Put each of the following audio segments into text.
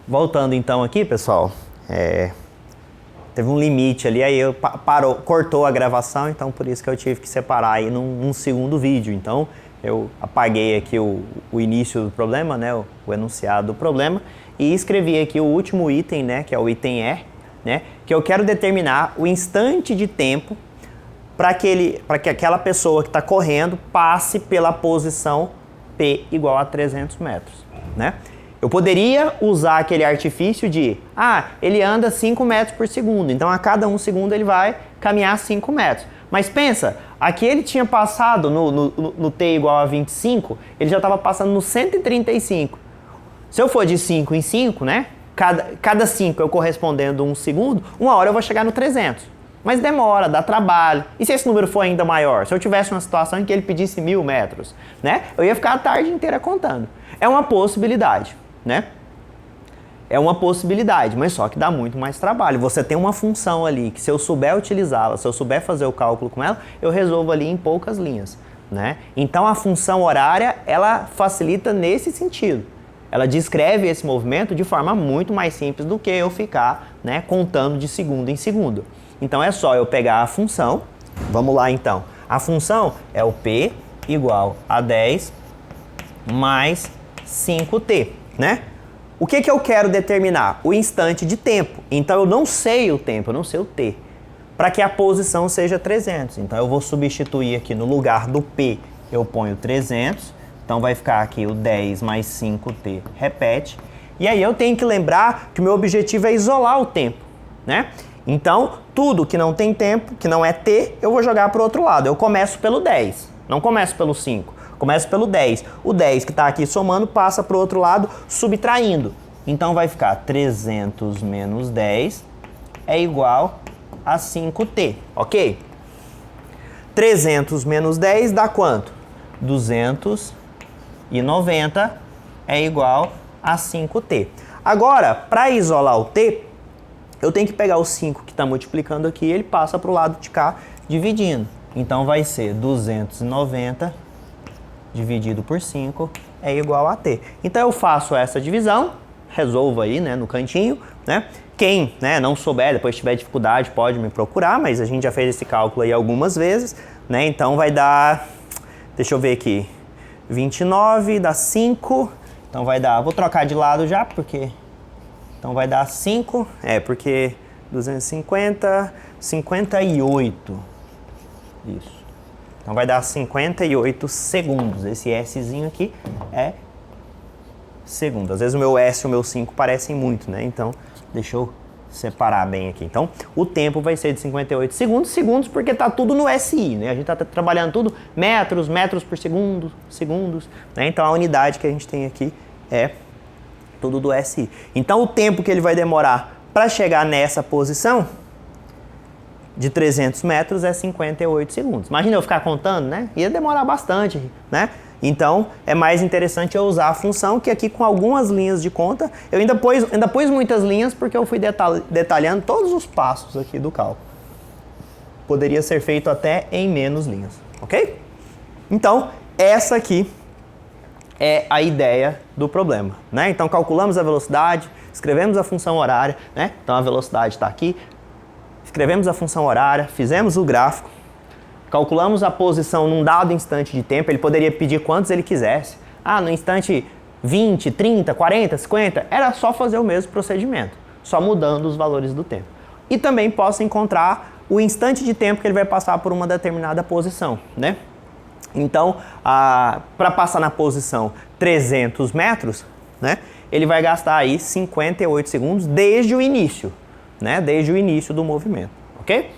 Voltando então aqui, pessoal, teve um limite ali, aí cortou a gravação, então por isso que eu tive que separar aí num segundo vídeo. Então eu apaguei aqui o início do problema, né, o enunciado do problema, e escrevi aqui o último item, né, que é o item E, né, que eu quero determinar o instante de tempo para que aquela pessoa que está correndo passe pela posição P igual a 300 metros, né? Eu poderia usar aquele artifício de, ele anda 5 metros por segundo, então a cada 1 segundo ele vai caminhar 5 metros. Mas pensa, aqui ele tinha passado no T igual a 25, ele já estava passando no 135. Se eu for de 5 em 5, né? Cada 5 eu correspondendo 1 segundo, uma hora eu vou chegar no 300. Mas demora, dá trabalho. E se esse número for ainda maior? Se eu tivesse uma situação em que ele pedisse 1000 metros, né? Eu ia ficar a tarde inteira contando. É uma possibilidade, né? É uma possibilidade, mas só que dá muito mais trabalho. Você tem uma função ali que se eu souber utilizá-la, se eu souber fazer o cálculo com ela, eu resolvo ali em poucas linhas, né? Então a função horária, ela facilita nesse sentido. Ela descreve esse movimento de forma muito mais simples do que eu ficar, né, contando de segundo em segundo. Então é só eu pegar a função, vamos lá então. A função é o P igual a 10 mais 5T, né? O que eu quero determinar? O instante de tempo. Então eu não sei o tempo, eu não sei o T. Para que a posição seja 300. Então eu vou substituir aqui no lugar do P, eu ponho 300. Então vai ficar aqui o 10 mais 5T, repete. E aí eu tenho que lembrar que o meu objetivo é isolar o tempo, né? Então, tudo que não tem tempo, que não é T, eu vou jogar para o outro lado. Eu começo pelo 10, não começo pelo 5. Começo pelo 10. O 10 que está aqui somando passa para o outro lado, subtraindo. Então vai ficar 300 menos 10 é igual a 5T, ok? 300 menos 10 dá quanto? 290 é igual a 5T. Agora, para isolar o T, eu tenho que pegar o 5 que está multiplicando aqui, ele passa para o lado de cá, dividindo. Então vai ser 290 dividido por 5 é igual a T. Então eu faço essa divisão, resolvo aí, né, no cantinho, né? Quem, né, não souber, depois tiver dificuldade, pode me procurar, mas a gente já fez esse cálculo aí algumas vezes, né? Então vai dar, deixa eu ver aqui, 29 dá 5, então vai dar, vou trocar de lado já, porque... Então vai dar 5, porque 250, 58. Isso. Então vai dar 58 segundos. Esse Szinho aqui é segundo. Às vezes o meu S e o meu 5 parecem muito, né? Então deixa eu separar bem aqui. Então o tempo vai ser de 58 segundos. Segundos porque tá tudo no SI, né? A gente tá trabalhando tudo metros, metros por segundo, segundos, né? Então a unidade que a gente tem aqui é tudo do SI. Então o tempo que ele vai demorar para chegar nessa posição de 300 metros é 58 segundos. Imagina eu ficar contando, né? Ia demorar bastante, né? Então é mais interessante eu usar a função, que aqui com algumas linhas de conta, eu ainda pus muitas linhas porque eu fui detalhando todos os passos aqui do cálculo. Poderia ser feito até em menos linhas, ok? Então essa aqui é a ideia do problema, né? Então calculamos a velocidade, escrevemos a função horária, né? Então a velocidade está aqui, escrevemos a função horária, fizemos o gráfico, calculamos a posição num dado instante de tempo. Ele poderia pedir quantos ele quisesse. No instante 20, 30, 40, 50, era só fazer o mesmo procedimento, só mudando os valores do tempo. E também posso encontrar o instante de tempo que ele vai passar por uma determinada posição, né? Então, para passar na posição 300 metros, né, ele vai gastar aí 58 segundos desde o início, né, desde o início do movimento, ok?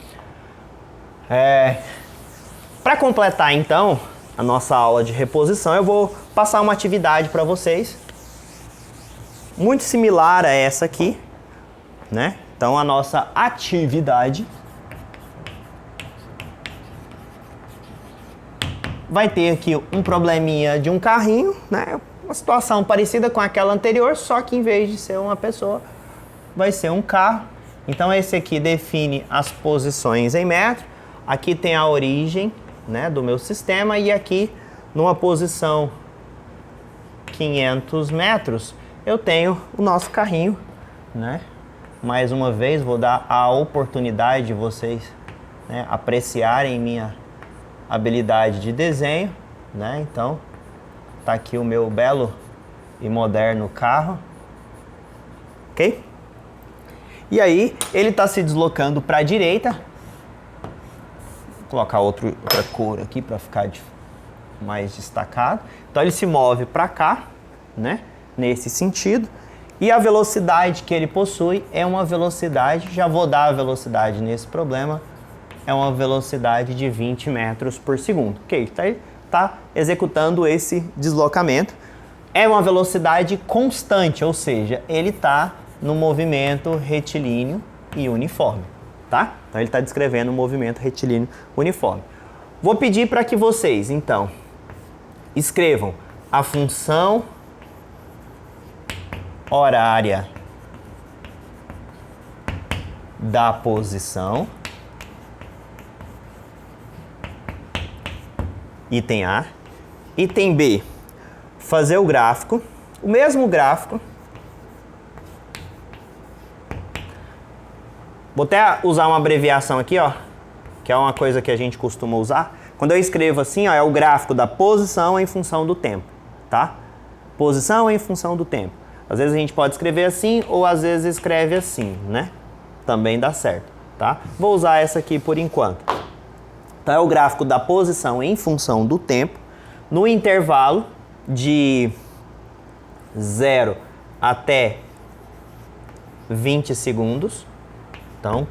Para completar, então, a nossa aula de reposição, eu vou passar uma atividade para vocês, muito similar a essa aqui, né? Então, a nossa atividade vai ter aqui um probleminha de um carrinho, né? Uma situação parecida com aquela anterior, só que em vez de ser uma pessoa, vai ser um carro. Então esse aqui define as posições em metro. Aqui tem a origem, né, do meu sistema, e aqui numa posição 500 metros, eu tenho o nosso carrinho, né? Mais uma vez, vou dar a oportunidade de vocês, né, apreciarem minha habilidade de desenho, né? Então, tá aqui o meu belo e moderno carro, ok? E aí, ele está se deslocando para a direita. Vou colocar outra cor aqui para ficar mais destacado. Então, ele se move para cá, né? Nesse sentido. E a velocidade que ele possui é uma velocidade, já vou dar a velocidade nesse problema, é uma velocidade de 20 metros por segundo. Ok, tá executando esse deslocamento. É uma velocidade constante, ou seja, ele está no movimento retilíneo e uniforme, tá? Então ele está descrevendo o movimento retilíneo uniforme. Vou pedir para que vocês, então, escrevam a função horária da posição, item A. Item B, fazer o gráfico, o mesmo gráfico. Vou até usar uma abreviação aqui, ó, que é uma coisa que a gente costuma usar. Quando eu escrevo assim, ó, é o gráfico da posição em função do tempo, tá? Posição em função do tempo. Às vezes a gente pode escrever assim ou às vezes escreve assim, né? Também dá certo, tá? Vou usar essa aqui por enquanto. Então é o gráfico da posição em função do tempo no intervalo de 0 até 20 segundos. Então,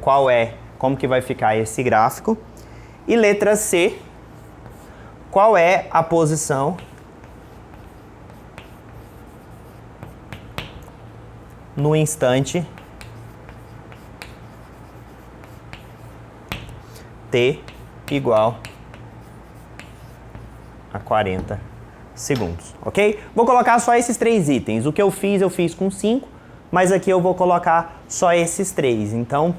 como que vai ficar esse gráfico? E letra C, qual é a posição no instante T igual a 40 segundos, ok? Vou colocar só esses 3 itens. O que eu fiz com 5, mas aqui eu vou colocar só esses 3. Então,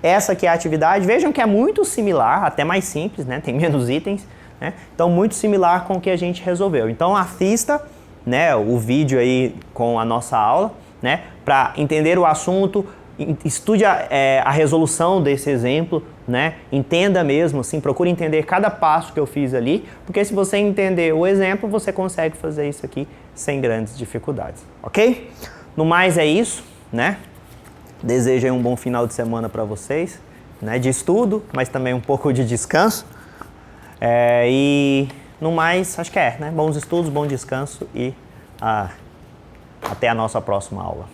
essa aqui é a atividade. Vejam que é muito similar, até mais simples, né? Tem menos itens, né? Então, muito similar com o que a gente resolveu. Então, assista, né, o vídeo aí com a nossa aula, né, para entender o assunto, estude a resolução desse exemplo, né? Entenda mesmo, assim, procure entender cada passo que eu fiz ali, porque se você entender o exemplo, você consegue fazer isso aqui sem grandes dificuldades, ok? No mais é isso, né? Desejo aí um bom final de semana para vocês, né? De estudo, mas também um pouco de descanso. E no mais, acho que né? Bons estudos, bom descanso e até a nossa próxima aula.